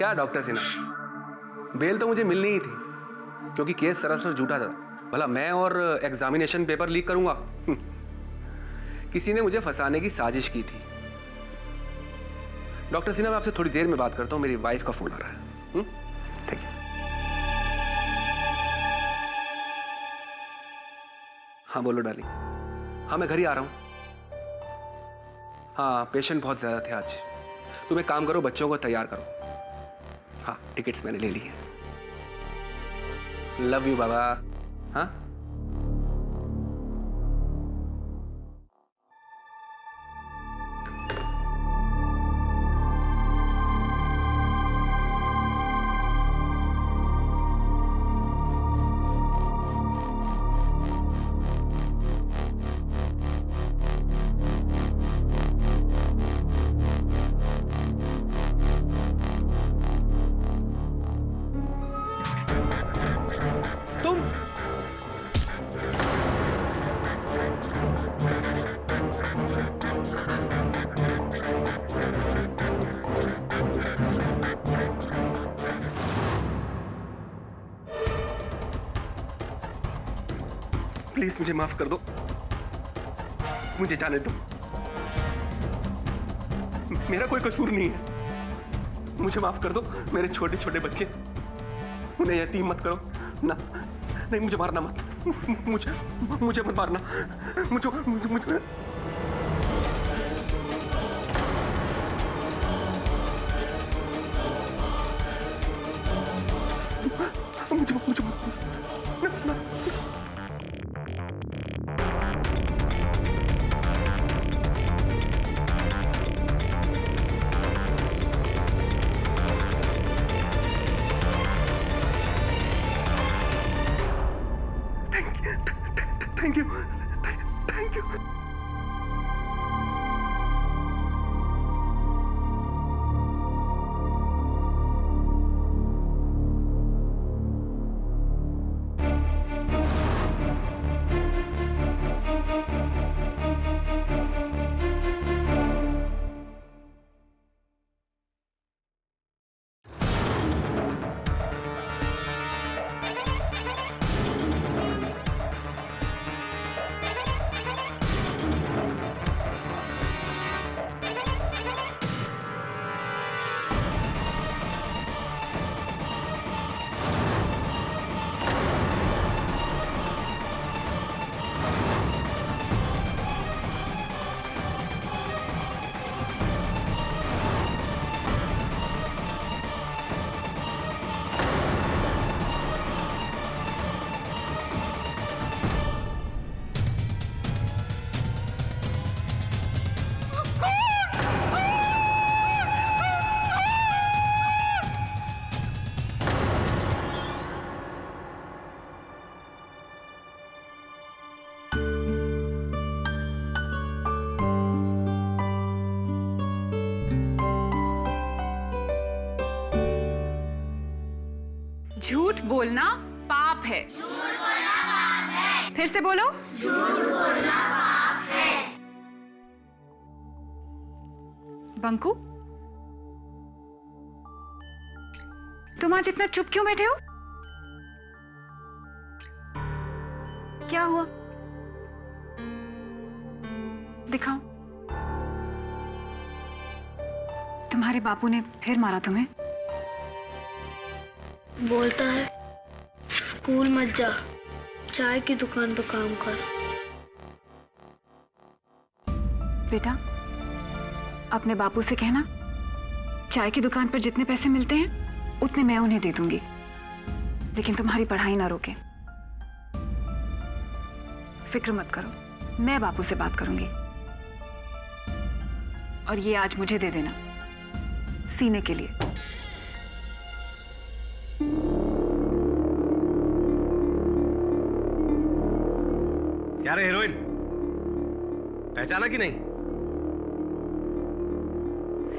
क्या doctor Sinha, bell तो मुझे मिलनी ही थी क्योंकि केस सरासर झूठा था। भला मैं और एग्जामिनेशन पेपर लीक करूंगा? किसी ने मुझे फंसाने की साजिश की थी। डॉक्टर सिन्हा, मैं आपसे थोड़ी देर में बात करता हूं, मेरी वाइफ का फोन आ रहा है। ठीक है। हाँ बोलो डार्लिंग। हाँ मैं घर ही आ रहा हूं। हाँ पेशेंट बहुत ज्यादा थे आज। तुम एक काम करो, बच्चों को तैयार करो। हाँ टिकट्स मैंने ले ली है। लव यू बाबा। हाँ प्लीज मुझे माफ कर दो, मुझे जाने दो। मेरा कोई कसूर नहीं है, मुझे माफ कर दो। मेरे छोटे छोटे बच्चे, उन्हें यतीम मत करो ना। नहीं मुझे मारना मत, मुझे मत मारना। मुझे मुझे मुझे थैंक यू, थैंक यू। झूठ बोलना पाप है। झूठ बोलना पाप है। फिर से बोलो। झूठ बोलना पाप है। बंकू, तुम आज इतना चुप क्यों बैठे हो? क्या हुआ? दिखाओ। तुम्हारे बापू ने फिर मारा तुम्हें? बोलता है स्कूल मत जा, चाय की दुकान पर काम कर। बेटा, अपने बापू से कहना चाय की दुकान पर जितने पैसे मिलते हैं उतने मैं उन्हें दे दूंगी, लेकिन तुम्हारी पढ़ाई ना रोके। फिक्र मत करो, मैं बापू से बात करूंगी। और ये आज मुझे दे देना सीने के लिए। क्या रे हीरोइन, पहचाना कि नहीं?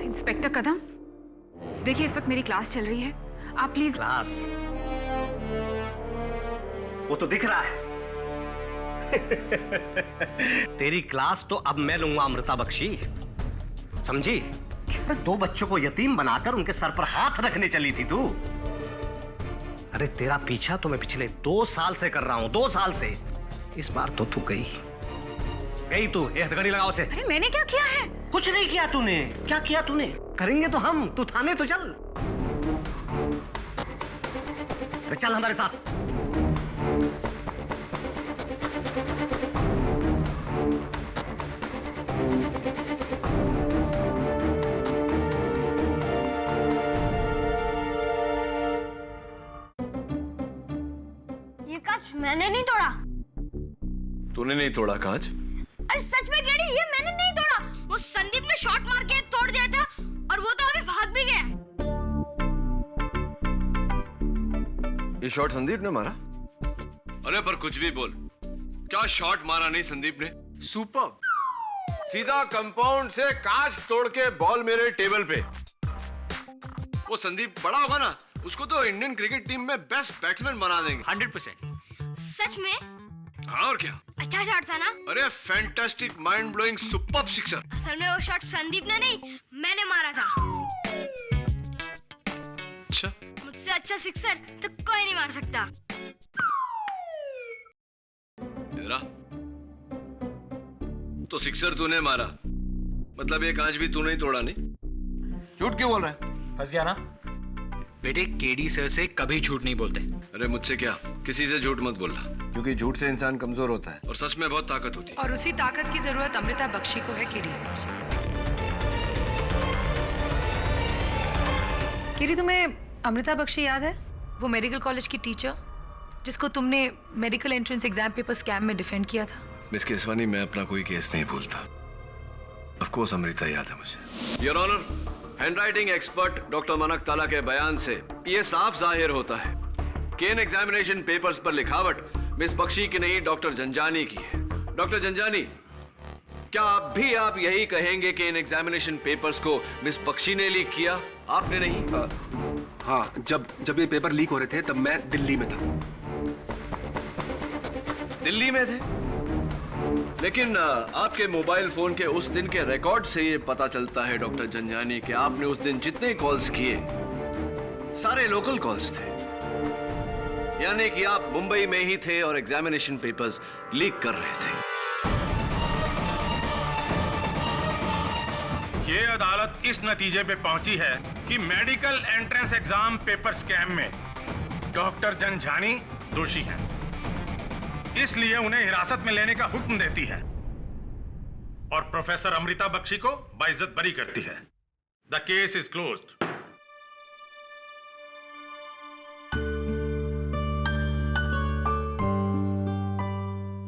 इंस्पेक्टर कदम, देखिए इस वक्त मेरी क्लास चल रही है, आप प्लीज। क्लास? वो तो दिख रहा है। तेरी क्लास तो अब मैं लूंगा अमृता बख्शी, समझी? अरे 2 बच्चों को यतीम बनाकर उनके सर पर हाथ रखने चली थी तू। अरे तेरा पीछा तो मैं पिछले 2 साल से कर रहा हूं, 2 साल से। इस बार तो तू गई तू। ये हथकड़ी लगाओ से। अरे मैंने क्या किया है? कुछ नहीं किया तूने। क्या किया तूने? करेंगे तो हम। तू थाने तो चल। अरे चल हमारे साथ। ये कांच मैंने नहीं तोड़ा। तूने नहीं तोड़ा कांच? अरे सच में गेडी, ये मैंने नहीं तोड़ा। वो संदीप ने शॉट मार के तोड़ दिया था और वो तो अभी भाग भी गया। ये शॉट संदीप ने मारा? अरे पर कुछ भी बोल, क्या शॉट मारा नहीं संदीप ने? सुपर। सीधा कंपाउंड से कांच तोड़ के बॉल मेरे टेबल पे। वो संदीप बड़ा होगा ना, उसको तो इंडियन क्रिकेट टीम में बेस्ट बैट्समैन बना देंगे। 100%। सच में? हाँ और क्या। अच्छा शॉट था ना? अरे fantastic, mind blowing, superb sixer. असल में वो शॉट संदीप ने नहीं, मैंने मारा था। अच्छा, मुझसे अच्छा सिक्सर तो कोई नहीं मार सकता। इधर आ। तो सिक्सर तूने मारा, मतलब ये कांच भी तूने ही तोड़ा नहीं? झूठ क्यों बोल रहा है? फंस गया ना? बेटे केडी सर से कभी झूठ नहीं बोलते। अरे मुझसे क्या, किसी से झूठ मत बोलना, क्योंकि झूठ से इंसान कमजोर होता है और सच में बहुत ताकत होती है। और उसी ताकत की जरूरत अमृता बख्शी को है। केडी, तुम्हें अमृता बख्शी याद है? वो मेडिकल कॉलेज की टीचर जिसको तुमने medical entrance exam paper scam में डिफेंड किया था। मिस केसवानी, मैं अपना कोई केस नहीं भूलता। ऑफ कोर्स अमृता याद है मुझे। Your honour, handwriting expert doctor मनक ताला के बयान से ये साफ जाहिर होता है कि इन एग्जामिनेशन पेपर्स पर लिखावट मिस बख्शी की नहीं, डॉक्टर जंजानी की है। डॉक्टर जंजानी, क्या आप यही कहेंगे कि इन एग्जामिनेशन पेपर्स को मिस बख्शी ने लीक किया, आपने नहीं? हाँ, जब ये पेपर लीक हो रहे थे तब मैं दिल्ली में था। दिल्ली में थे? लेकिन आपके मोबाइल फोन के उस दिन के रिकॉर्ड से ये पता चलता है डॉक्टर जंजानी कि आपने उस दिन जितने कॉल्स किए सारे लोकल कॉल्स थे, यानी कि आप मुंबई में ही थे और एग्जामिनेशन पेपर्स लीक कर रहे थे। ये अदालत इस नतीजे पे पहुंची है कि medical entrance exam paper scam में डॉक्टर जंजानी दोषी हैं, इसलिए उन्हें हिरासत में लेने का हुक्म देती है और प्रोफेसर अमृता बख्शी को बाइज्जत बरी करती है। The case is closed.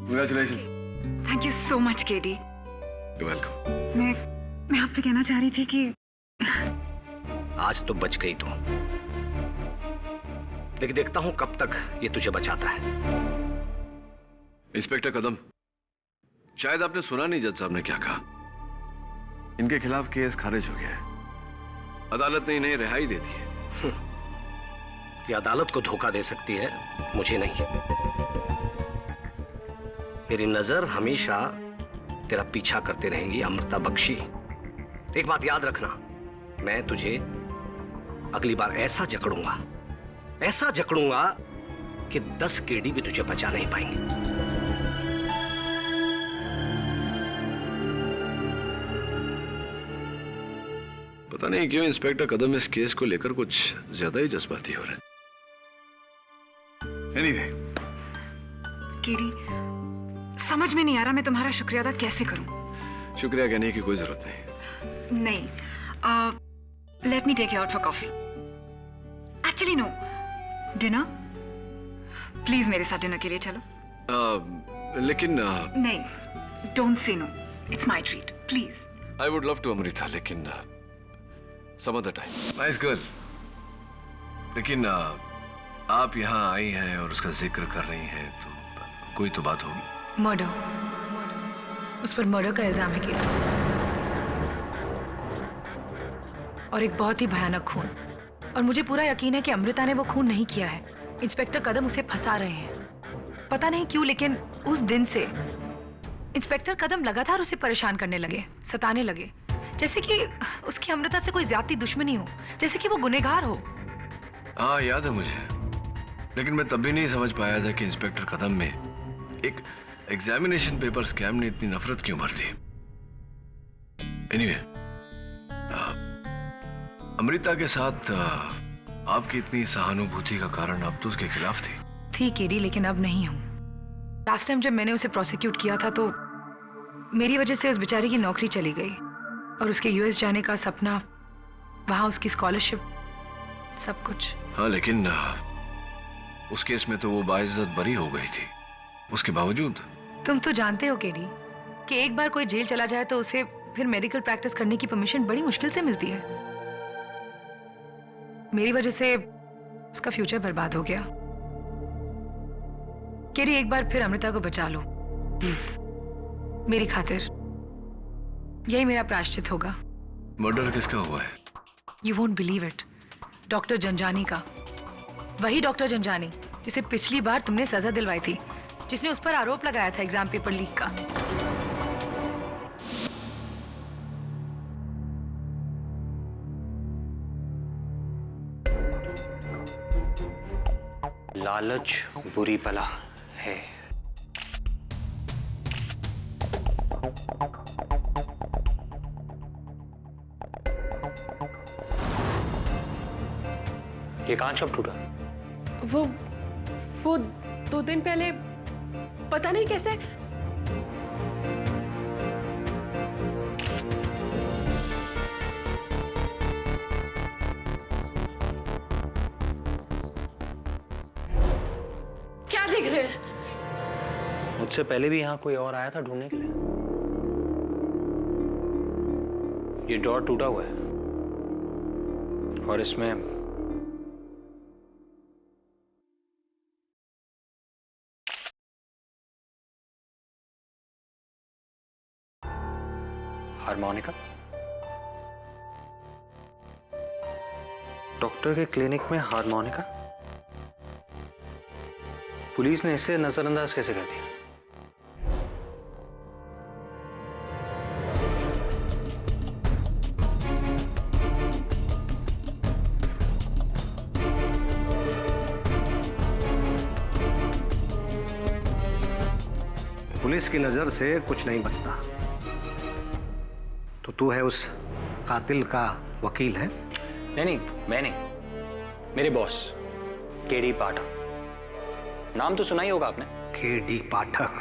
Congratulations. Thank you so much KD. You're welcome. मैं आपसे कहना चाह रही थी कि आज तो बच गई तू, लेकिन देखता हूं कब तक ये तुझे बचाता है। इंस्पेक्टर कदम, शायद आपने सुना नहीं जज साहब ने क्या कहा। इनके खिलाफ केस खारिज हो गया है, अदालत ने इन्हें रिहाई दे दी है। ये अदालत को धोखा दे सकती है, मुझे नहीं। मेरी नजर हमेशा तेरा पीछा करते रहेंगी अमृता बख्शी। एक बात याद रखना, मैं तुझे अगली बार ऐसा जकड़ूंगा कि 10 केडी भी तुझे बचा नहीं पाएंगे। पता नहीं क्यों इंस्पेक्टर कदम इस केस को लेकर कुछ ज्यादा ही जज्बाती हो रहा है। Anyway, केडी, समझ में नहीं आ रहा मैं तुम्हारा शुक्रिया अदा कैसे करूं। शुक्रिया कहने की कोई जरूरत नहीं। नहीं, let me take you out for coffee. Actually no, dinner. Please मेरे साथ डिनर के लिए चलो। लेकिन नहीं, don't say no, it's my treat, please. I would love to Amrita, लेकिन some other time. Nice girl, लेकिन आप यहाँ आई हैं और उसका जिक्र कर रही हैं तो कोई तो बात होगी। मर्डर, उस पर मर्डर का इल्जाम है केडी, और एक बहुत ही भयानक खून। और मुझे पूरा यकीन है कि अमृता ने वो खून नहीं किया है। इंस्पेक्टर कदम उसे फंसा रहे हैं, पता नहीं क्यों, लेकिन उस दिन से इंस्पेक्टर कदम लगातार उसे परेशान करने लगे, सताने लगे। जैसे कि उसकी अमृता से कोई ज्यादा दुश्मनी हो, जैसे कि वो गुनहगार हो। हाँ याद है मुझे, लेकिन मैं तब भी नहीं समझ पाया था कि इंस्पेक्टर कदम में एक एग्जामिनेशन पेपर स्कैम ने इतनी नफरत क्यों भर दी। एनीवे, अमृता के साथ आपकी इतनी सहानुभूति का कारण आप तो उसके खिलाफ थी केडी, लेकिन अब नहीं हूं। लास्ट टाइम जब मैंने उसे प्रोसिक्यूट किया था तो मेरी वजह से उस बेचारी की नौकरी चली गई और उसके यूएस जाने का सपना, वहां उसकी स्कॉलरशिप, सब कुछ। हाँ, लेकिन उस केस में तो वो बाइज्जत बरी हो गई थी। उसके बावजूद तुम तो जानते हो केडी कि एक बार कोई जेल चला जाए तो उसे फिर मेडिकल प्रैक्टिस करने की परमिशन बड़ी मुश्किल से मिलती है। मेरी वजह से उसका फ्यूचर बर्बाद हो गया। केडी, एक बार फिर अमृता को बचा लो प्लीज, मेरी खातिर। यही मेरा प्रायश्चित होगा। मर्डर किसका हुआ है? You won't believe it, doctor Janjani का। वही डॉक्टर जंजानी जिसे पिछली बार तुमने सजा दिलवाई थी, जिसने उस पर आरोप लगाया था एग्जाम पेपर लीक का। लालच बुरी बला है। ये कांच कब टूटा? वो 2 दिन पहले, पता नहीं कैसे। क्या देख रहे हैं? मुझसे पहले भी यहाँ कोई और आया था ढूंढने के लिए। ये डोर टूटा हुआ है और इसमें हारमोनिका। डॉक्टर के क्लिनिक में हारमोनिका? पुलिस ने इसे नजरअंदाज कैसे कर दिया? पुलिस की नजर से कुछ नहीं बचता, तो तू है उस कातिल का वकील है? नहीं, मैं नहीं। मेरे बॉस केडी पाठक, नाम तो सुना ही होगा आपने। केडी पाठक?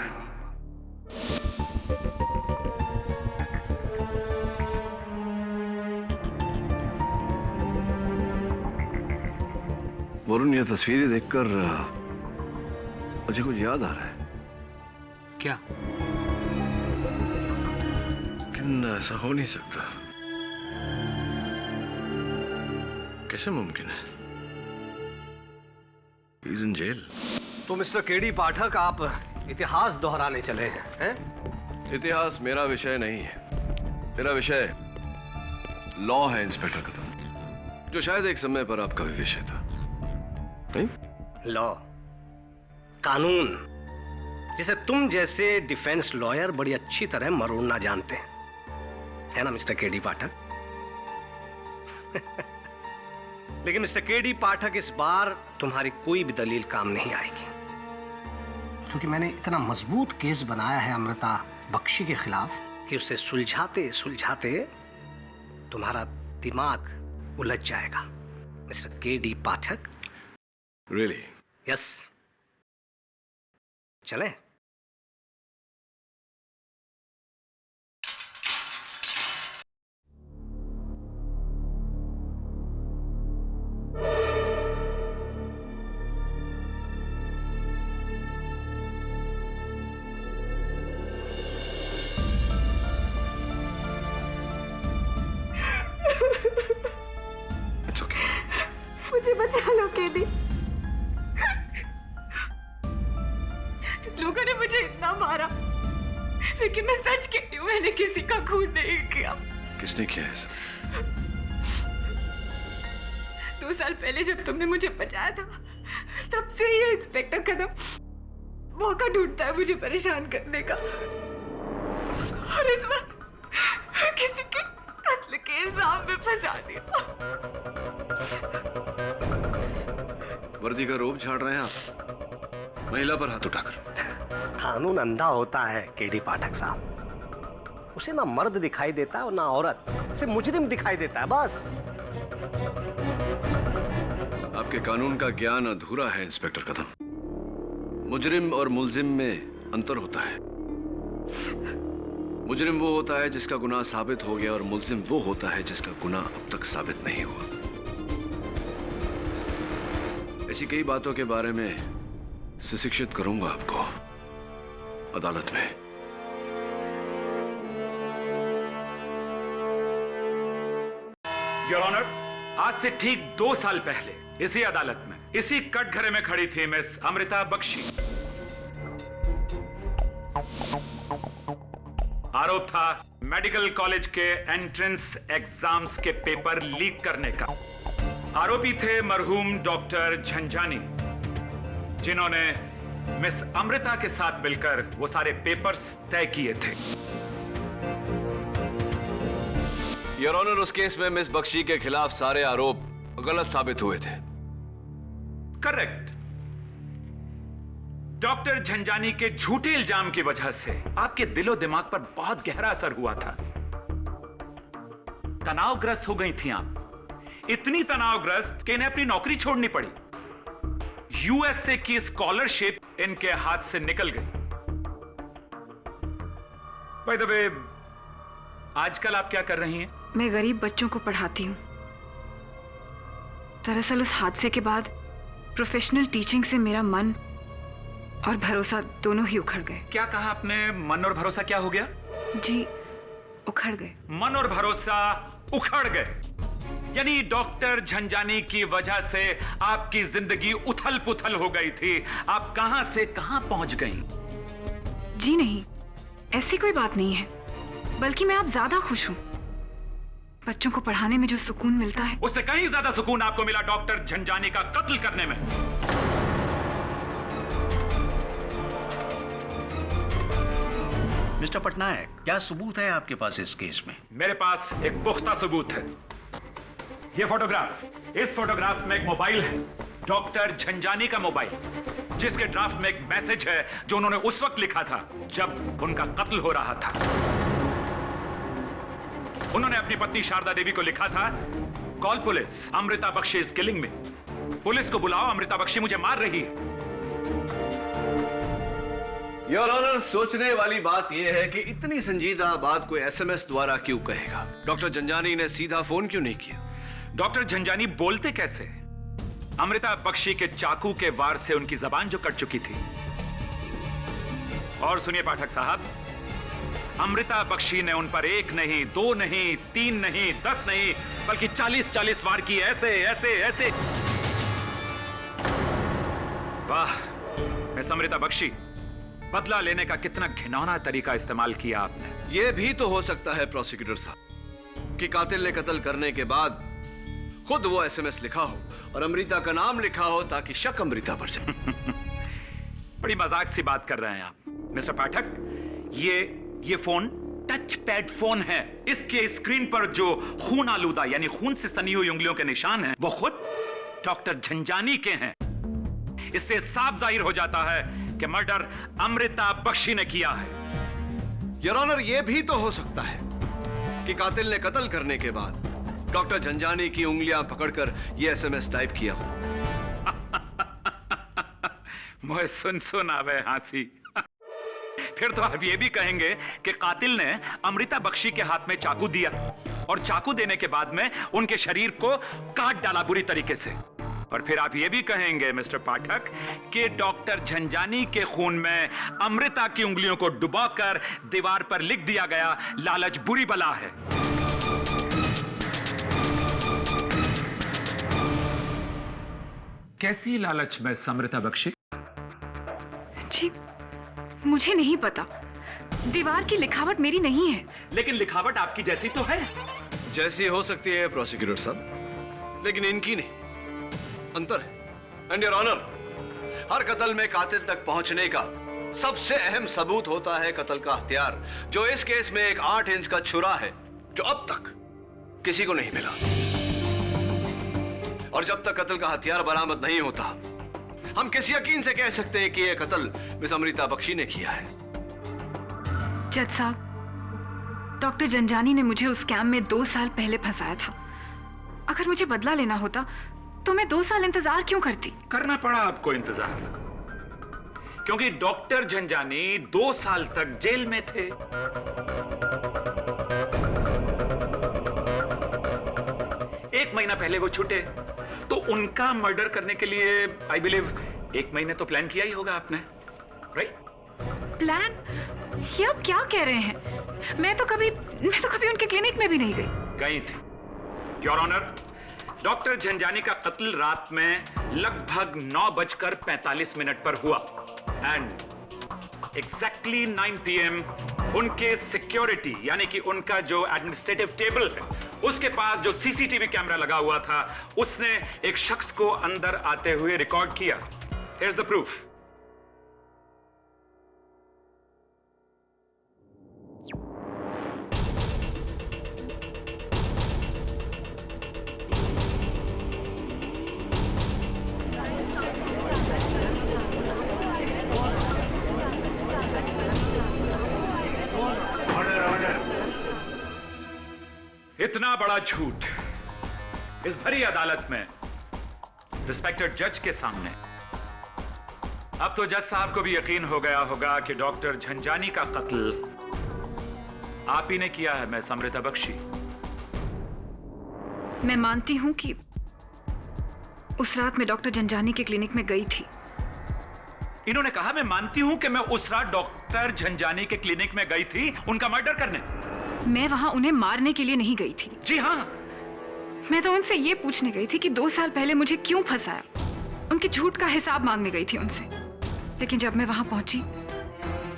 वरुण, ये तस्वीरें देखकर मुझे कुछ याद आ रहा है। क्या? लेकिन ऐसा हो नहीं सकता। कैसे मुमकिन है? He's in jail. तो मिस्टर केडी पाठक, आप इतिहास दोहराने चले हैं? इतिहास मेरा विषय नहीं है। मेरा विषय लॉ है इंस्पेक्टर कदम, जो शायद एक समय पर आपका भी विषय था। नहीं? लॉ, कानून, जिसे तुम जैसे डिफेंस लॉयर बड़ी अच्छी तरह मरोड़ना जानते हैं, है ना मिस्टर केडी पाठक? लेकिन मिस्टर केडी पाठक, इस बार तुम्हारी कोई भी दलील काम नहीं आएगी, क्योंकि मैंने इतना मजबूत केस बनाया है अमृता बख्शी के खिलाफ कि उसे सुलझाते सुलझाते तुम्हारा दिमाग उलझ जाएगा मिस्टर केडी पाठक। Really? यस, चलें? It's okay. मुझे बचा लो केडी। लोगों ने मुझे इतना मारा, लेकिन मैं सच कहती हूँ, मैंने किसी का खून नहीं किया। किसने किया है सब? 2 साल पहले जब तुमने मुझे बचाया था, तब से ये इंस्पेक्टर कदम मौका ढूंढता है मुझे परेशान करने का। और इस वक्त किसी के वर्दी का रोब झाड़ रहे हैं आप, महिला पर हाथ उठाकर। कानून अंधा होता है केडी पाठक साहब, उसे ना मर्द दिखाई देता है और ना औरत, उसे मुजरिम दिखाई देता है बस। आपके कानून का ज्ञान अधूरा है इंस्पेक्टर कदम। मुजरिम और मुल्जिम में अंतर होता है। मुजरिम वो होता है जिसका गुनाह साबित हो गया और मुल्जिम वो होता है जिसका गुनाह अब तक साबित नहीं हुआ। ऐसी कई बातों के बारे में सुशिक्षित करूंगा आपको अदालत में। योर ऑनर, आज से ठीक 2 साल पहले इसी अदालत में इसी कटघरे में खड़ी थी मिस अमृता बख्शी। आरोप था मेडिकल कॉलेज के एंट्रेंस एग्जाम्स के पेपर लीक करने का। आरोपी थे मरहूम डॉक्टर झंझानी, जिन्होंने मिस अमृता के साथ मिलकर वो सारे पेपर्स तय किए थे। योर ऑनर, उस केस में मिस बख्शी के खिलाफ सारे आरोप गलत साबित हुए थे। करेक्ट। डॉक्टर झंझानी के झूठे इल्जाम की वजह से आपके दिलो दिमाग पर बहुत गहरा असर हुआ था। तनावग्रस्त हो गई थी आप, इतनी तनावग्रस्त कि इन्हें अपनी नौकरी छोड़नी पड़ी। यूएसए की स्कॉलरशिप इनके हाथ से निकल गई। बाय द वे, आजकल आप क्या कर रही हैं? मैं गरीब बच्चों को पढ़ाती हूँ। दरअसल उस हादसे के बाद प्रोफेशनल टीचिंग से मेरा मन और भरोसा दोनों ही उखड़ गए। क्या कहा आपने? मन और भरोसा क्या हो गया? जी, उखड़ गए। मन और भरोसा उखड़ गए, यानी डॉक्टर झंझानी की वजह से आपकी जिंदगी उथल पुथल हो गई थी। आप कहां से कहां पहुंच गई? जी नहीं, ऐसी कोई बात नहीं है, बल्कि मैं अब ज्यादा खुश हूं। बच्चों को पढ़ाने में जो सुकून मिलता है, उससे कहीं ज्यादा सुकून आपको मिला डॉक्टर झंझानी का कत्ल करने में। मिस्टर पटनायक, क्या सबूत है आपके पास इस केस में? मेरे पास एक पुख्ता सबूत है। ये फोटोग्राफ, इस फोटोग्राफ में एक मोबाइल है, डॉक्टर झंझानी का मोबाइल, जिसके ड्राफ्ट में एक मैसेज है जो उन्होंने उस वक्त लिखा था जब उनका कत्ल हो रहा था। उन्होंने अपनी पत्नी शारदा देवी को लिखा था, call police, Amrita Bakshi is killing me. Police को बुलाओ, अमृता बख्शी मुझे मार रही है। योर ऑनर, सोचने वाली बात यह है कि इतनी संजीदा बात कोई एसएमएस द्वारा क्यों कहेगा? डॉक्टर झंझानी ने सीधा फोन क्यों नहीं किया? डॉक्टर झंझानी बोलते कैसे? अमृता बख्शी के चाकू के वार से उनकी जबान जो कट चुकी थी। और सुनिए पाठक साहब, अमृता बख्शी ने उन पर 1 नहीं, 2 नहीं, 3 नहीं, 10 नहीं, बल्कि 40-40 वार की। ऐसे ऐसे ऐसे। वाह मिस अमृता बख्शी, बदला लेने का कितना घिनौना तरीका इस्तेमाल किया आपने। यह भी तो हो सकता है प्रोसिक्यूटर साहब कि कातिल ने कत्ल करने के बाद खुद वो एसएमएस लिखा हो और अमृता का नाम लिखा हो ताकि शक अमृता पर जाए। बड़ी मजाक सी बात कर रहे हैं आप मिस्टर पाठक। ये फोन टच पैड फोन है। इसके स्क्रीन पर जो खून आलूदा यानी खून से सनी हुई उंगलियों के निशान हैं, वो खुद डॉक्टर झंझानी के हैं। इससे साफ जाहिर हो जाता है कि मर्डर अमृता बख्शी ने किया है। योर ऑनर, यह भी तो हो सकता है कि कातिल ने कत्ल करने के बाद डॉक्टर झंझानी की उंगलियां पकड़कर यह एसएमएस टाइप किया हो। मुझे सुन आवे हंसी। फिर तो आप ये भी कहेंगे कि कातिल ने अमृता बख्शी के हाथ में चाकू दिया और चाकू देने के बाद में उनके शरीर को काट डाला बुरी तरीके से। और फिर आप ये भी कहेंगे मिस्टर पाठक कि डॉक्टर झंझानी के खून में अमृता की उंगलियों को डुबाकर दीवार पर लिख दिया गया, लालच बुरी बला है। कैसी लालच में अमृता बख्शी? जी, मुझे नहीं पता। दीवार की लिखावट मेरी नहीं है। लेकिन लिखावट आपकी जैसी तो है। जैसी हो सकती है प्रोसिक्यूटर साहब, लेकिन इनकी नहीं। अंतर है। एंड योर ऑनर, हर कत्ल में कातिल तक पहुंचने का सबसे अहम सबूत होता है कत्ल का हथियार, जो इस केस में एक 8 इंच का छुरा है, जो अब तक किसी को नहीं मिला। और जब तक कत्ल का हथियार बरामद नहीं होता, हम किस यकीन से कह सकते हैं कि यह कत्ल मिस अमृता बख्शी ने किया है? जज साहब, डॉक्टर जंजानी ने मुझे उस स्कैम में 2 साल पहले फंसाया था। अगर मुझे बदला लेना होता तो मैं 2 साल इंतजार क्यों करती? करना पड़ा आपको इंतजार, क्योंकि डॉक्टर झंझानी 2 साल तक जेल में थे। एक महीना पहले वो छूटे, तो उनका मर्डर करने के लिए आई बिलीव 1 महीने तो प्लान किया ही होगा आपने, राइट? प्लान? ये आप क्या कह रहे हैं? मैं तो कभी उनके क्लिनिक में भी नहीं गई। गई थी योर ऑनर। डॉक्टर झंझानी का कत्ल रात में लगभग 9:45 पर हुआ एंड एग्जैक्टली 9 PM उनके सिक्योरिटी यानी कि उनका जो एडमिनिस्ट्रेटिव टेबल है उसके पास जो सीसीटीवी कैमरा लगा हुआ था, उसने एक शख्स को अंदर आते हुए रिकॉर्ड किया। Here's the proof. इतना बड़ा झूठ इस भरी अदालत में रिस्पेक्टेड जज के सामने। अब तो जज साहब को भी यकीन हो गया होगा कि डॉक्टर झंझानी का कत्ल आप ही ने किया है मिस अमृता बख्शी। मैं मानती हूं कि उस रात मैं डॉक्टर जंजानी के क्लिनिक में गई थी। इन्होंने कहा मैं मानती हूं कि मैं उस रात डॉक्टर झंझानी के क्लिनिक में गई थी उनका मर्डर करने। मैं वहां उन्हें मारने के लिए नहीं गई थी। जी हाँ, मैं तो उनसे ये पूछने गई थी कि 2 साल पहले मुझे क्यों फंसाया। उनके झूठ का हिसाब मांगने गई थी उनसे। लेकिन जब मैं वहां पहुंची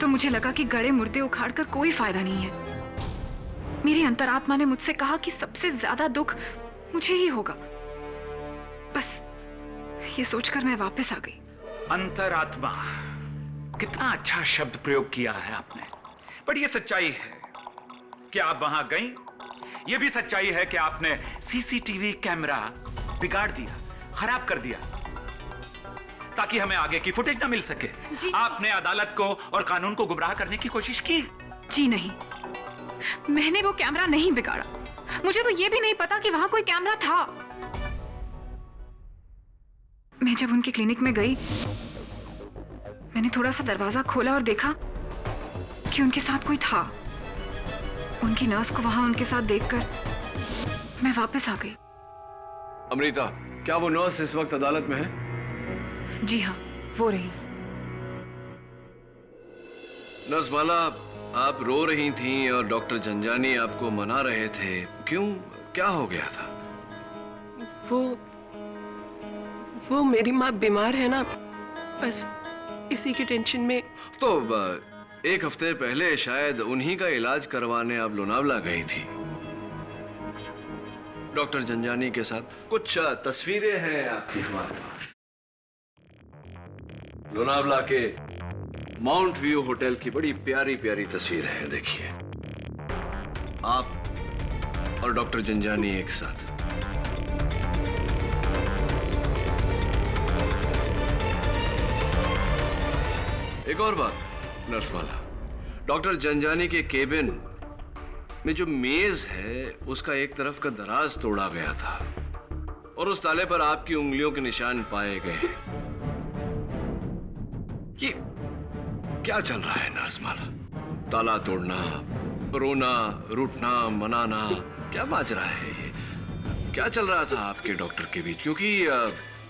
तो मुझे लगा कि गड़े मुर्दे उखाड़कर कोई फायदा नहीं है। मेरी अंतरात्मा ने मुझसे कहा कि सबसे ज्यादा दुख मुझे ही होगा। बस ये सोचकर मैं वापस आ गई। अंतरात्मा, कितना अच्छा शब्द प्रयोग किया है आपने। बट ये सच्चाई है कि आप वहां गई। ये भी सच्चाई है कि आपने सीसीटीवी कैमरा बिगाड़ दिया, खराब कर दिया ताकि हमें आगे की फुटेज ना मिल सके। आपने अदालत को और कानून को गुमराह करने की कोशिश की। जी नहीं, मैंने वो कैमरा नहीं बिगाड़ा। मुझे तो ये भी नहीं पता कि वहां कोई कैमरा था। मैं जब उनके क्लिनिक में गई, मैंने थोड़ा सा दरवाजा खोला और देखा कि उनके साथ कोई था। उनकी नर्स को वहां उनके साथ देखकर मैं वापस आ गई। अमृता, क्या वो नर्स इस वक्त अदालत में है? जी हाँ, वो रही। नर्स माला, आप रो रही थीं और डॉक्टर झंझानी आपको मना रहे थे। क्यों, क्या हो गया था? वो मेरी माँ बीमार है ना, बस इसी की टेंशन में। तो 1 हफ्ते पहले शायद उन्हीं का इलाज करवाने आप लोनावला गई थी डॉक्टर झंझानी के साथ। कुछ तस्वीरें हैं आपकी हमारे पास। लोनावला के माउंट व्यू होटल की बड़ी प्यारी प्यारी तस्वीरें हैं। देखिए, आप और डॉक्टर झंझानी एक साथ। एक और बात नर्स माला, डॉक्टर झंझानी के केबिन में जो मेज है उसका एक तरफ का दराज तोड़ा गया था और उस ताले पर आपकी उंगलियों के निशान पाए गए। ये क्या चल रहा है नर्स माला? ताला तोड़ना, रोना, रूठना, मनाना, क्या माजरा है ये? क्या चल रहा था आपके डॉक्टर के बीच? क्योंकि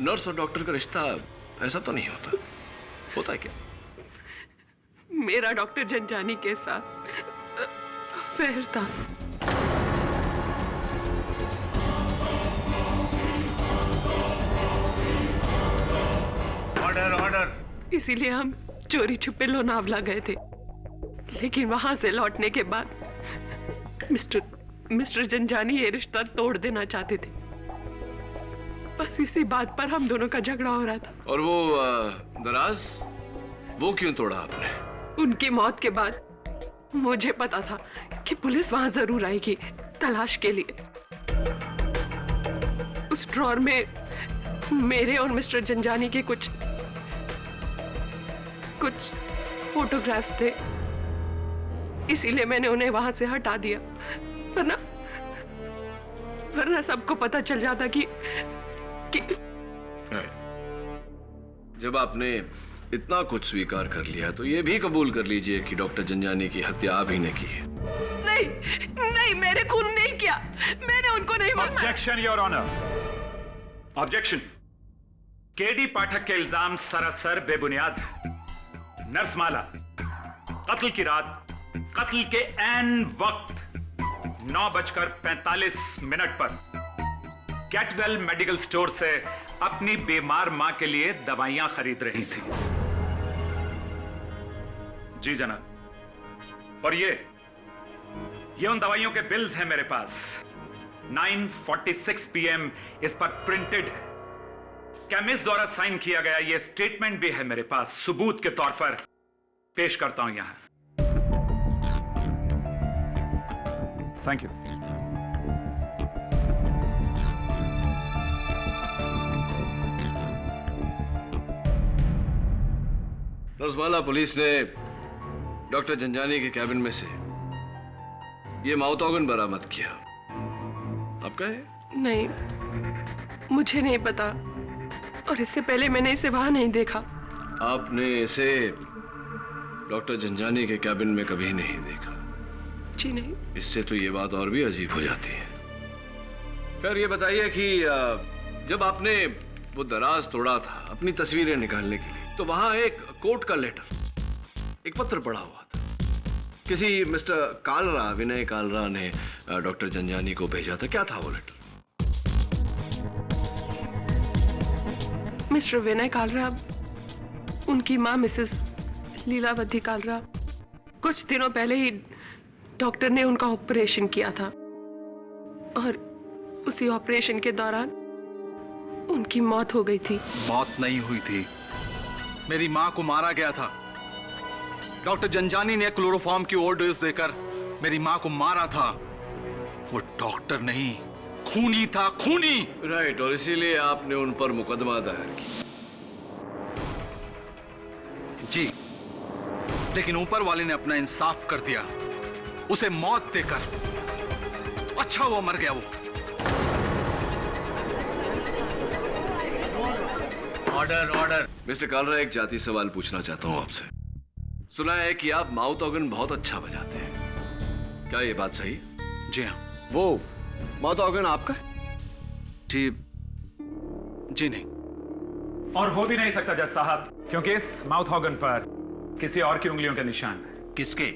नर्स और डॉक्टर का रिश्ता ऐसा तो नहीं होता। होता है क्या? मेरा डॉक्टर झंझानी के साथ अफेयर था। Order order. इसीलिए हम चोरी छुपे लोनावला गए थे, लेकिन वहां से लौटने के बाद मिस्टर झंझानी ये रिश्ता तोड़ देना चाहते थे। बस इसी बात पर हम दोनों का झगड़ा हो रहा था। और वो दराज, वो क्यों तोड़ा आपने? उनकी मौत के बाद मुझे पता था कि पुलिस वहां जरूर आएगी तलाश के लिए। उस ड्रॉर में मेरे और मिस्टर जंजानी के कुछ फोटोग्राफ्स थे, इसीलिए मैंने उन्हें वहां से हटा दिया, वरना सबको पता चल जाता कि जब आपने इतना कुछ स्वीकार कर लिया तो ये भी कबूल कर लीजिए कि डॉक्टर जंजानी की हत्या आप ही ने की है। नहीं, मेरे खून नहीं किया, मैंने उनको नहीं मारा। Objection your honour, objection. KD Pathak के इल्जाम सरासर बेबुनियाद है। नर्स माला कत्ल की रात, कत्ल के ऐन वक्त 9:45 पर कैटवेल मेडिकल स्टोर से अपनी बीमार मां के लिए दवाइयां खरीद रही थी। जी जनाब। और ये उन दवाइयों के बिल्स हैं मेरे पास। 9:46 PM इस पर प्रिंटेड है। केमिस्ट द्वारा साइन किया गया ये स्टेटमेंट भी है मेरे पास, सबूत के तौर पर पेश करता हूं यहां। Thank you. नर्समाला, पुलिस ने डॉक्टर जंजानी के कैबिन में से ये माउथ ऑर्गन बरामद किया। आपका है? नहीं, मुझे नहीं पता, और इससे पहले मैंने इसे वहां नहीं देखा। आपने इसे डॉक्टर जंजानी के कैबिन में कभी नहीं देखा? जी नहीं। इससे तो ये बात और भी अजीब हो जाती है। खैर, ये बताइए कि जब आपने वो दराज तोड़ा था अपनी तस्वीरें निकालने के लिए, तो वहां एक कोर्ट का लेटर, एक पत्र पड़ा हुआ था। किसी मिस्टर कालरा, विनय कालरा ने डॉक्टर जंजानी को भेजा था। क्या था वो लेटर? मिस्टर विनय कालरा, उनकी मां मिसेस लीलावती कालरा, कुछ दिनों पहले ही डॉक्टर ने उनका ऑपरेशन किया था, और उसी ऑपरेशन के दौरान उनकी मौत हो गई थी। मौत नहीं हुई थी, मेरी मां को मारा गया था। डॉक्टर जंजानी ने क्लोरोफॉर्म की ओवरडोज देकर मेरी मां को मारा था। वो डॉक्टर नहीं, खूनी था, खूनी। राइट, और इसीलिए आपने उन पर मुकदमा दायर किया। जी, लेकिन ऊपर वाले ने अपना इंसाफ कर दिया, उसे मौत देकर। अच्छा वो मर गया। वो ऑर्डर। मिस्टर कालरा, एक जाति सवाल पूछना चाहता हूं आपसे। सुना है कि आप माउथ ऑर्गन बहुत अच्छा बजाते हैं, क्या ये बात सही? जी हाँ। वो माउथ ऑर्गन आपका है? जी नहीं। और हो भी नहीं सकता जज साहब, क्योंकि इस माउथ ऑर्गन पर किसी और की उंगलियों के निशान है। किसके?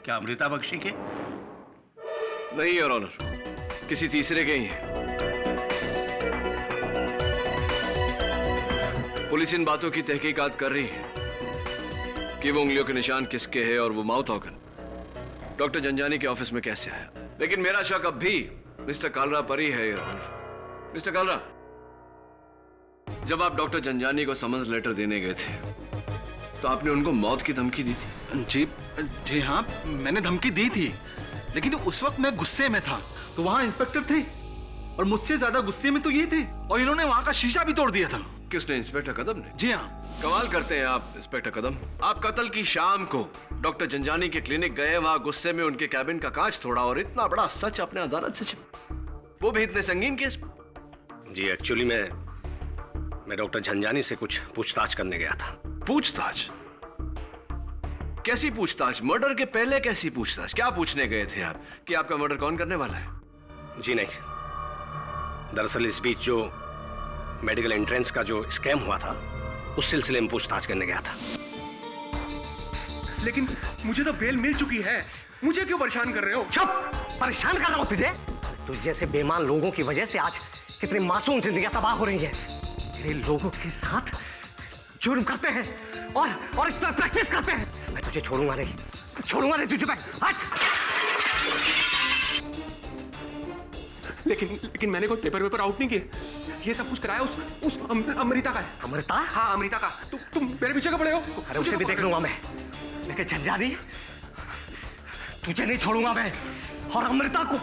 क्या अमृता बख्शी के? नहीं योर ऑनर, किसी तीसरे के ही है। पुलिस इन बातों की तहकीकात कर रही है कि वो उंगलियों के निशान किसके हैं और वो माउथ ऑर्गन डॉक्टर जंजानी के ऑफिस में कैसे आया। लेकिन मेरा शक अब भी मिस्टर कालरा पर ही है योर ऑनर। मिस्टर कालरा, जब आप डॉक्टर जंजानी को समन्स लेटर देने गए थे तो आपने उनको मौत की धमकी दी थी? जी हाँ, मैंने धमकी दी थी, लेकिन उस वक्त मैं गुस्से में था। तो वहां इंस्पेक्टर थे और मुझसे ज्यादा गुस्से में तो ये थे, और इन्होंने वहां का शीशा भी तोड़ दिया था। किसने? इंस्पेक्टर कदम ने? जी हाँ। कमाल करते हैं आप इंस्पेक्टर कदम। आप कत्ल की शाम को डॉक्टर जंजानी के क्लिनिक गए, वहां गुस्से में उनके कैबिन का कांच तोड़ा, और इतना बड़ा सच अपने अदालत से छिपा, वो भी इतने संगीन केस। जी, एक्चुअली मैं डॉक्टर जंजानी से कुछ पूछताछ करने गया था। पूछताछ? कैसी पूछताछ? मर्डर के पहले कैसी पूछताछ? क्या पूछने गए थे आप कि आपका मर्डर कौन करने वाला है? जी नहीं, दरअसल इस बीच जो मेडिकल एंट्रेंस का जो स्कैम हुआ था, उस सिलसिले में पूछताछ करने गया था। लेकिन मुझे तो बेल मिल चुकी है, मुझे क्यों परेशान कर रहे हो? चुप! परेशान कर रहा हूं तुझे? तुझ जैसे बेईमान लोगों की वजह से आज कितनी मासूम जिंदगियां तबाह हो रही हैं। तेरे लोगों के साथ जुर्म करते हैं और इस पर प्रैक्टिस करते हैं। मैं तुझे छोड़ूंगा नहीं तुझे मैं। हट! लेकिन मैंने कोई पेपर आउट नहीं किए। ये सब कुछ कराया उस अमृता का है। अमृता? हाँ, अमृता का। तुम मेरे पीछे कब पड़े हो? अरे उसे भी देख लूंगा मैं, लेकिन जंजानी तुझे नहीं छोड़ूंगा मैं, और अमृता को।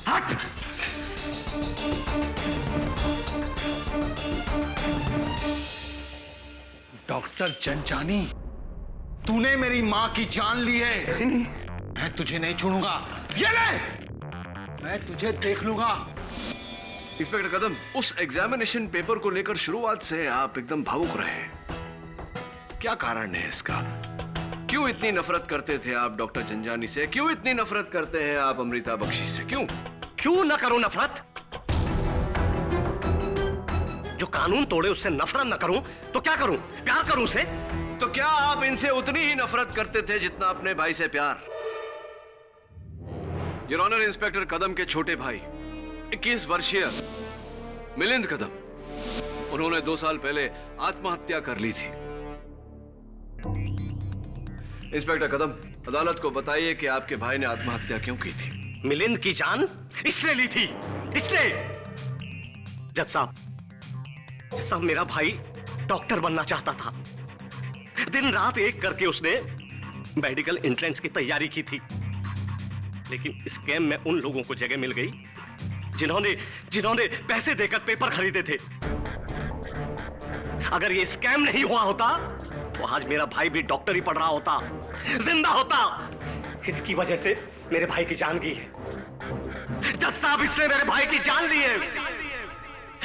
हट! डॉक्टर जनजानी, तूने मेरी मां की जान ली है। मैं तुझे नहीं छोड़ूंगा। ये ले, मैं तुझे देख लूंगा। इंस्पेक्टर कदम, उस एग्जामिनेशन पेपर को लेकर शुरुआत से आप एकदम भावुक रहे। क्या कारण है इसका? क्यों इतनी नफरत करते थे आप डॉक्टर जंजानी से? क्यों इतनी नफरत करते हैं आप अमृता बख्शी से? क्यों क्यों ना करूं नफरत? जो कानून तोड़े उससे नफरत ना करूं तो क्या करूं? प्यार करूं उसे? तो क्या आप इनसे उतनी ही नफरत करते थे जितना अपने भाई से प्यार? योर ऑनर, इंस्पेक्टर कदम के छोटे भाई 21 वर्षीय मिलिंद कदम, उन्होंने 2 साल पहले आत्महत्या कर ली थी। इंस्पेक्टर कदम, अदालत को बताइए कि आपके भाई ने आत्महत्या क्यों की थी? मिलिंद की जान इसने ली थी, इसने। जज साहब, मेरा भाई डॉक्टर बनना चाहता था। दिन रात एक करके उसने मेडिकल एंट्रेंस की तैयारी की थी, लेकिन स्कैम में उन लोगों को जगह मिल गई जिन्होंने पैसे देकर पेपर खरीदे थे। अगर ये स्कैम नहीं हुआ होता तो आज मेरा भाई भी डॉक्टर ही पढ़ रहा होता, जिंदा होता। इसकी वजह से मेरे भाई की जान गई है। जज साहब, इसने मेरे भाई की जान ली है।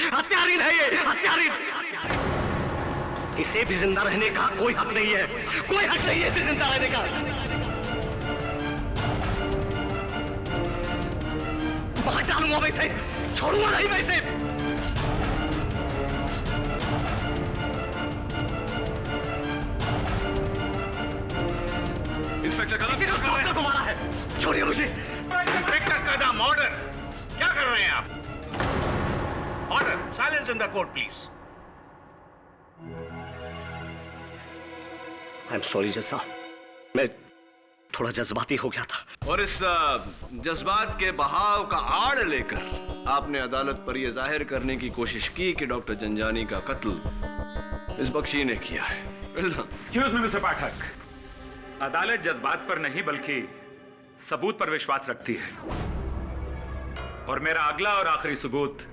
हत्यारीन है ये, हत्यारीन। इसे भी जिंदा रहने का कोई हक नहीं है, कोई हक नहीं है इसे जिंदा रहने का। मार डालूंगा वैसे, छोड़ूंगा नहीं वैसे। इंस्पेक्टर कदम को मारा है, छोड़िए मुझे। इंस्पेक्टर कदम, ऑर्डर। क्या कर रहे हैं आप? Order, silence in the court please. I am sorry जज साहब, मैं थोड़ा जज्बाती हो गया था। और इस जज्बात के बहाव का आड़ लेकर आपने अदालत पर यह जाहिर करने की कोशिश की कि डॉक्टर जंजानी का कत्ल इस बख्शी ने किया है। एक्सक्यूज मी मिस्टर पाठक, अदालत जज्बात पर नहीं बल्कि सबूत पर विश्वास रखती है, और मेरा अगला और आखिरी सबूत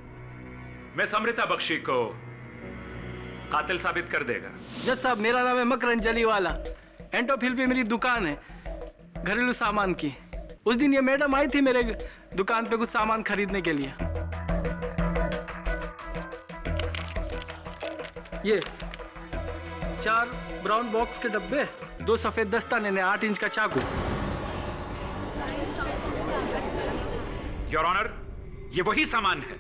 मिस अमृता बख्शी को कातिल साबित कर देगा। जज साहब, मेरा नाम है मकरन जलीवाला। एंटोफिल पे मेरी दुकान है घरेलू सामान की। उस दिन ये मैडम आई थी मेरे दुकान पे कुछ सामान खरीदने के लिए। ये 4 ब्राउन बॉक्स के डब्बे, 2 सफेद दस्ताने ने 8 इंच का चाकू। योर ऑनर, ये वही सामान है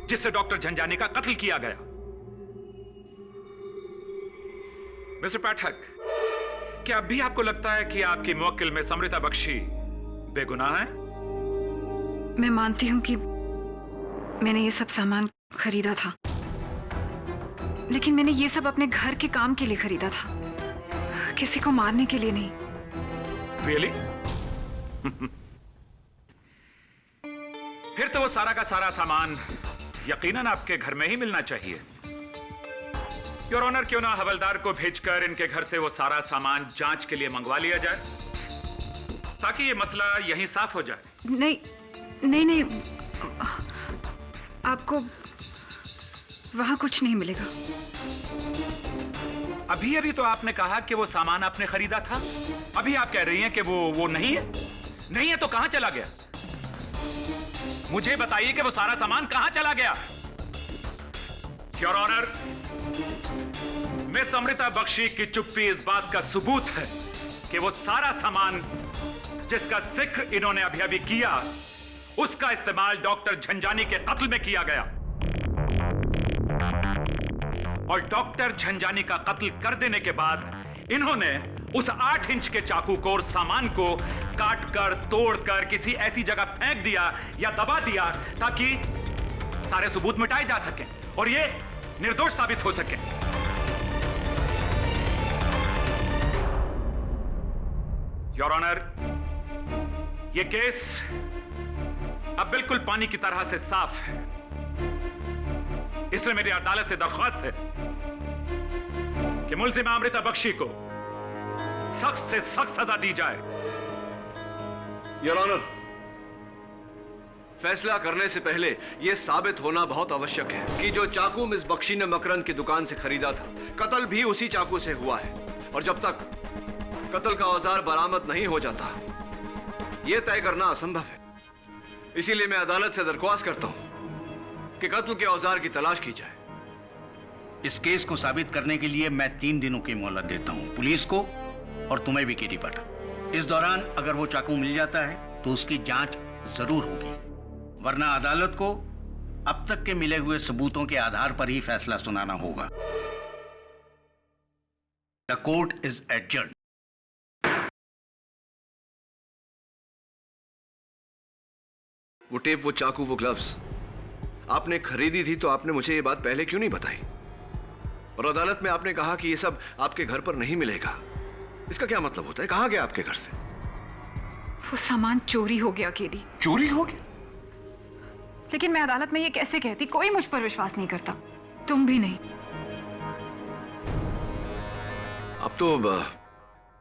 जिससे डॉक्टर झंझानी का कत्ल किया गया। मिस्टर पाठक, क्या अब भी आपको लगता है कि आपकी मुवक्किल मिस अमृता बख्शी बेगुनाह है? मैं मानती हूं कि मैंने ये सब सामान खरीदा था, लेकिन मैंने ये सब अपने घर के काम के लिए खरीदा था, किसी को मारने के लिए नहीं। Really? फिर तो वो सारा का सारा सामान यकीनन आपके घर में ही मिलना चाहिए। योर ऑनर, क्यों ना हवलदार को भेजकर इनके घर से वो सारा सामान जांच के लिए मंगवा लिया जाए, ताकि ये मसला यहीं साफ हो जाए। नहीं, आपको वहां कुछ नहीं मिलेगा। अभी तो आपने कहा कि वो सामान आपने खरीदा था, अभी आप कह रही हैं कि वो नहीं है। नहीं है तो कहां चला गया? मुझे बताइए कि वो सारा सामान कहां चला गया। Your honour, miss Amrita Bakshi की चुप्पी इस बात का सबूत है कि वो सारा सामान जिसका जिक्र इन्होंने अभी किया, उसका इस्तेमाल डॉक्टर झंझानी के कत्ल में किया गया। और डॉक्टर झंझानी का कत्ल कर देने के बाद इन्होंने उस 8 इंच के चाकू को और सामान को काटकर तोड़कर किसी ऐसी जगह फेंक दिया या दबा दिया ताकि सारे सबूत मिटाए जा सकें और ये निर्दोष साबित हो सके। योर ऑनर, ये केस अब बिल्कुल पानी की तरह से साफ है, इसलिए मेरी अदालत से दरख्वास्त है कि मुलजिम अमृता बख्शी को सख्त से सख्त सजा दी जाए। योर ऑनर, फैसला करने से पहले यह साबित होना बहुत आवश्यक है कि जो चाकू मिस बख्शी ने मकरंद की दुकान से खरीदा था, कत्ल भी उसी चाकू से हुआ है। और जब तक कत्ल का औजार बरामद नहीं हो जाता, यह तय करना असंभव है। इसीलिए मैं अदालत से दरख्वास्त करता हूं कि कत्ल के औजार की तलाश की जाए। इस केस को साबित करने के लिए मैं 3 दिनों की मोहलत देता हूं, पुलिस को और तुम्हें भी, केडी पाठक। इस दौरान अगर वो चाकू मिल जाता है तो उसकी जांच जरूर होगी, वरना अदालत को अब तक के मिले हुए सबूतों के आधार पर ही फैसला सुनाना होगा। The court is adjourned. वो टेप, वो चाकू, वो ग्लव्स आपने खरीदी थी तो आपने मुझे ये बात पहले क्यों नहीं बताई? और अदालत में आपने कहा कि ये सब आपके घर पर नहीं मिलेगा। इसका क्या मतलब होता है? कहां गया आपके घर से? वो सामान चोरी हो गया केडी। चोरी हो गया? लेकिन मैं अदालत में ये कैसे कहती? कोई मुझ पर विश्वास नहीं करता, तुम भी नहीं। अब तो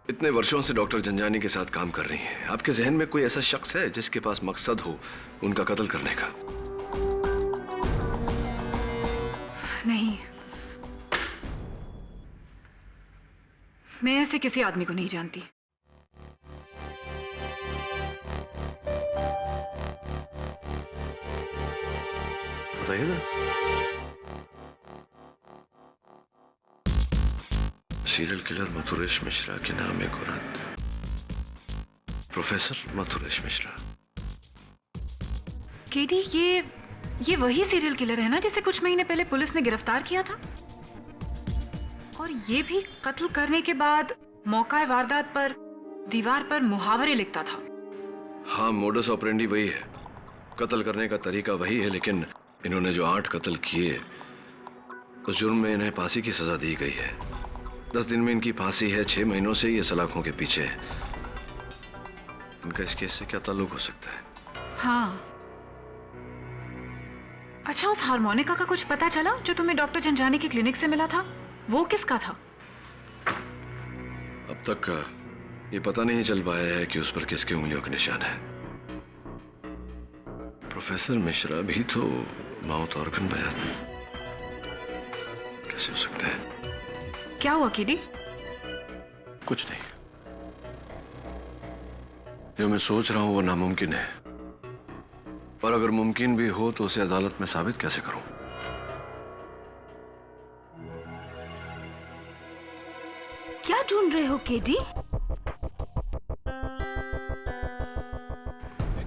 इतने वर्षों से डॉक्टर जंजानी के साथ काम कर रही हैं, आपके जहन में कोई ऐसा शख्स है जिसके पास मकसद हो उनका कत्ल करने का? नहीं, मैं ऐसे किसी आदमी को नहीं जानती। बताइए ना। सीरियल किलर मथुरेश मिश्रा के नाम एक औरत, प्रोफेसर मथुरेश मिश्रा। केडी, ये वही सीरियल किलर है ना जिसे कुछ महीने पहले पुलिस ने गिरफ्तार किया था? और ये भी कत्ल करने के बाद मौका वारदात पर दीवार पर मुहावरे लिखता था। हाँ, मोडस ऑपरेंडी वही है, कत्ल करने का तरीका वही है, लेकिन इन्होंने जो 8 कत्ल किए उस जुर्म में इन्हें फांसी की सजा दी गई है। 10 दिन में इनकी फांसी है, 6 महीनों से ये सलाखों के पीछे है। इनका इस केस से क्या ताल्लुक हो सकता है? हाँ। अच्छा, उस हार्मोनिका का कुछ पता चला जो तुम्हें डॉक्टर जंजानी की क्लिनिक से मिला था? वो किसका था? अब तक ये पता नहीं चल पाया है कि उस पर किसके उंगलियों के निशान है। प्रोफेसर मिश्रा भी तो माउथ ऑर्गन बजाते, कैसे हो सकता है? क्या हुआ केडी? कुछ नहीं, जो मैं सोच रहा हूं वो नामुमकिन है, और अगर मुमकिन भी हो तो उसे अदालत में साबित कैसे करूं? क्या ढूंढ रहे हो केडी?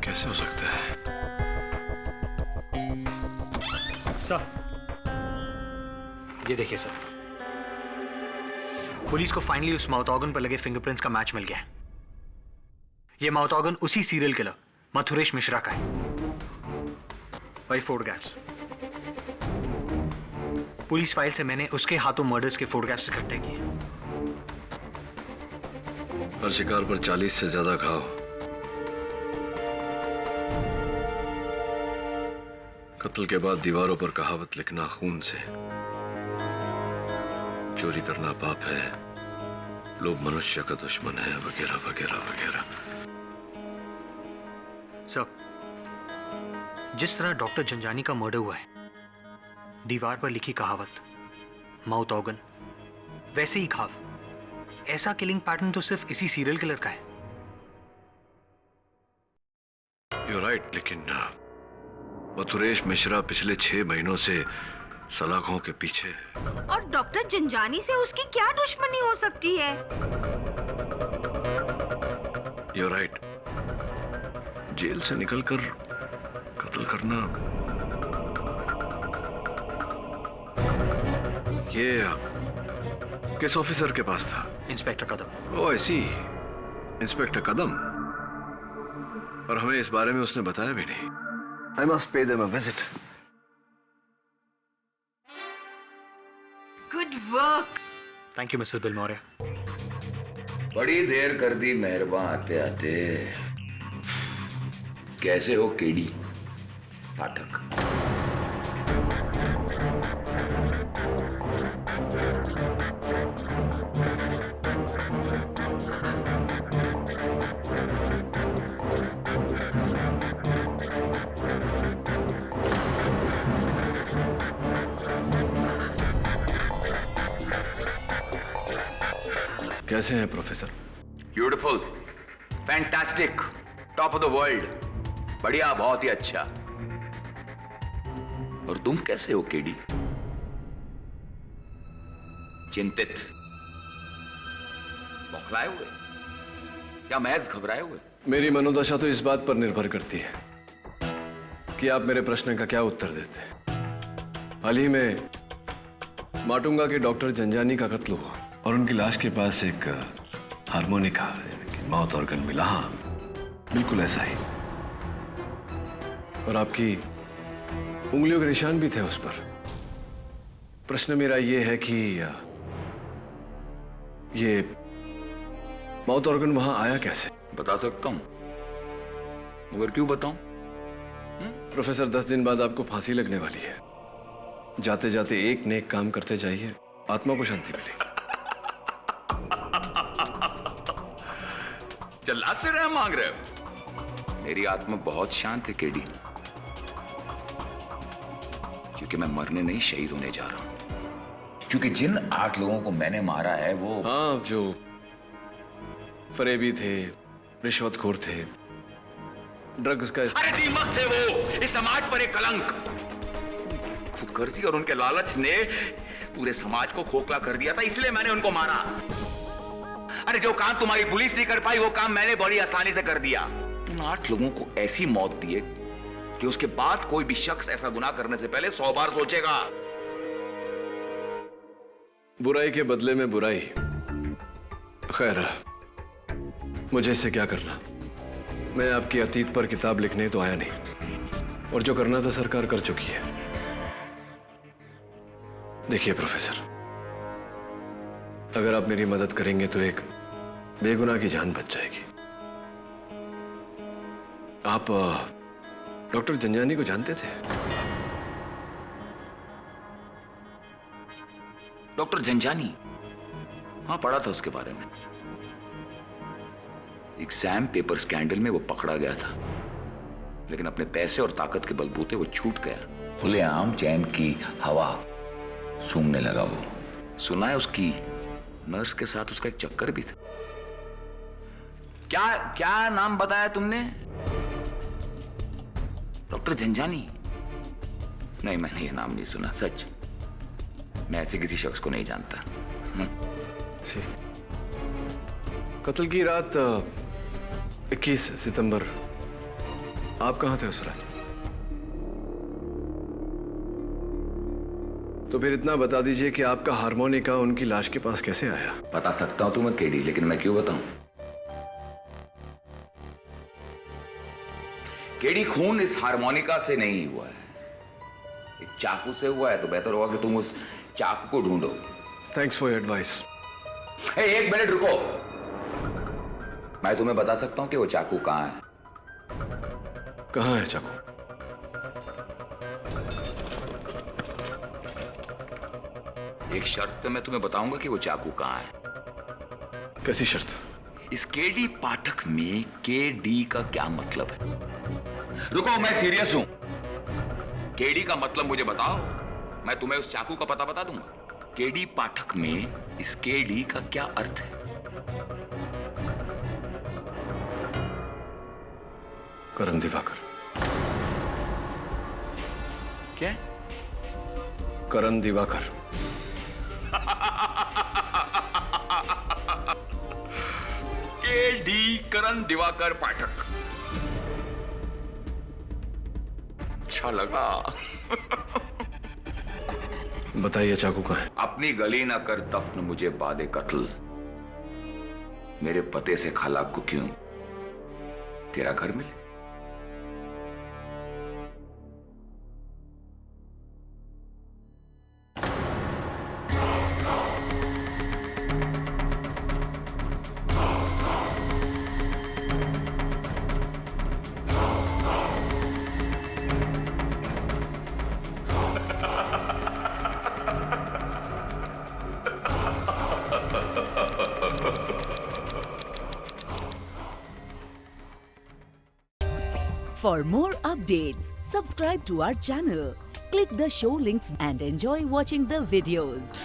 कैसे हो सकता है? सर, ये देखिए सर, पुलिस को फाइनली उस माउथ ऑर्गन पर लगे फिंगरप्रिंट्स का मैच मिल गया है। ये माउथ ऑर्गन उसी सीरियल किलर मथुरेश मिश्रा का है। वही फोटोग्राफ्स, पुलिस फाइल से मैंने उसके हाथों मर्डर्स के फोटोग्राफ्स इकट्ठे किए। हर शिकार पर 40 से ज्यादा घाव, कत्ल के बाद दीवारों पर कहावत लिखना खून से, चोरी करना पाप है, लोभ मनुष्य का दुश्मन है, वगैरह वगैरह वगैरह। सर, जिस तरह डॉक्टर जंजानी का मर्डर हुआ है, दीवार पर लिखी कहावत, माउथ ऑर्गन, वैसे ही घाव, ऐसा किलिंग पैटर्न तो सिर्फ इसी सीरियल किलर का है। You're right, लेकिन मथुरेश मिश्रा पिछले 6 महीनों से सलाखों के पीछे है। और डॉक्टर जंजानी से उसकी क्या दुश्मनी हो सकती है? You're right, जेल से निकलकर कत्ल करना, ये किस ऑफिसर के पास था? इंस्पेक्टर कदम। ओह, ऐसी इंस्पेक्टर कदम, और हमें इस बारे में उसने बताया भी नहीं। I must pay them a visit. Good work. Thank you Mrs Bilmaurya. बड़ी देर कर दी मेहरबान आते आते। कैसे हो केडी पाठक? कैसे हैं professor? Beautiful, fantastic, top of the world, बढ़िया, बहुत ही अच्छा। और तुम कैसे हो केडी? चिंतित, बौखलाए हुए या महज घबराए हुए? मेरी मनोदशा तो इस बात पर निर्भर करती है कि आप मेरे प्रश्न का क्या उत्तर देते हैं। हाल ही में माटुंगा के डॉक्टर जंजानी का कत्ल हुआ और उनकी लाश के पास एक हारमोनिका यानी कि माउथ ऑर्गन मिला। हाँ, बिल्कुल ऐसा ही। और आपकी उंगलियों के निशान भी थे उस पर। प्रश्न मेरा यह है कि ये माउथ ऑर्गन वहां आया कैसे? बता सकता हूं, मगर क्यों बताऊं? प्रोफेसर, 10 दिन बाद आपको फांसी लगने वाली है। जाते जाते एक नेक काम करते जाइए, आत्मा को शांति मिलेगी। जल्लाद से रहम मांग रहे हो? मेरी आत्मा बहुत शांत है केडी, क्योंकि मैं मरने नहीं, शहीद होने जा रहा हूं। क्योंकि जिन 8 लोगों को मैंने मारा है वो, हाँ, जो फरेबी थे, रिश्वतखोर थे, ड्रग्स का अरे दीमक थे वो, इस समाज पर एक कलंक। खुदगर्जी और उनके लालच ने इस पूरे समाज को खोखला कर दिया था, इसलिए मैंने उनको मारा। अरे जो काम तुम्हारी पुलिस नहीं कर पाई, वो काम मैंने बड़ी आसानी से कर दिया। उन 8 लोगों को ऐसी मौत दी कि उसके बाद कोई भी शख्स ऐसा गुनाह करने से पहले 100 बार सोचेगा। बुराई के बदले में बुराई। खैर, मुझे इससे क्या करना? मैं आपकी अतीत पर किताब लिखने तो आया नहीं, और जो करना था सरकार कर चुकी है। देखिए प्रोफेसर, अगर आप मेरी मदद करेंगे तो एक बेगुनाह की जान बच जाएगी। आप डॉक्टर जंजानी को जानते थे? डॉक्टर जंजानी? हाँ, पढ़ा था उसके बारे में। एग्जाम पेपर स्कैंडल में वो पकड़ा गया था, लेकिन अपने पैसे और ताकत के बलबूते वो छूट गया। खुलेआम जैम की हवा सूंघने लगा वो। सुना है उसकी नर्स के साथ उसका एक चक्कर भी था। क्या क्या नाम बताया तुमने? डॉक्टर जंजानी? नहीं, मैंने ये नाम नहीं सुना, सच। मैं ऐसे किसी शख्स को नहीं जानता। कत्ल की रात 21 सितंबर आप कहां थे उस रात? तो फिर इतना बता दीजिए कि आपका हारमोनिका उनकी लाश के पास कैसे आया? बता सकता हूं तुम्हें केडी, लेकिन मैं क्यों बताऊं? केडी, खून इस हारमोनिका से नहीं हुआ है, एक चाकू से हुआ है। तो बेहतर होगा कि तुम उस चाकू को ढूंढो। Thanks for your advice. एक मिनट रुको, मैं तुम्हें बता सकता हूं कि वो चाकू कहां है। कहां है चाकू? एक शर्त पे मैं तुम्हें बताऊंगा कि वो चाकू कहां है। कैसी शर्त? इस केडी पाठक में केडी का क्या मतलब है? रुको, मैं सीरियस हूं। केडी का मतलब मुझे बताओ, मैं तुम्हें उस चाकू का पता बता दूंगा। केडी पाठक में इस केडी का क्या अर्थ है? करण दिवाकर। क्या? करण दिवाकर। केडी करण दिवाकर पाठक। अच्छा लगा। बताइए चाकू कहां है? अपनी गली ना कर दफन मुझे बादे कत्ल। मेरे पते से खाला को क्यों तेरा घर मिले? For more updates, subscribe to our channel, click the show links and enjoy watching the videos.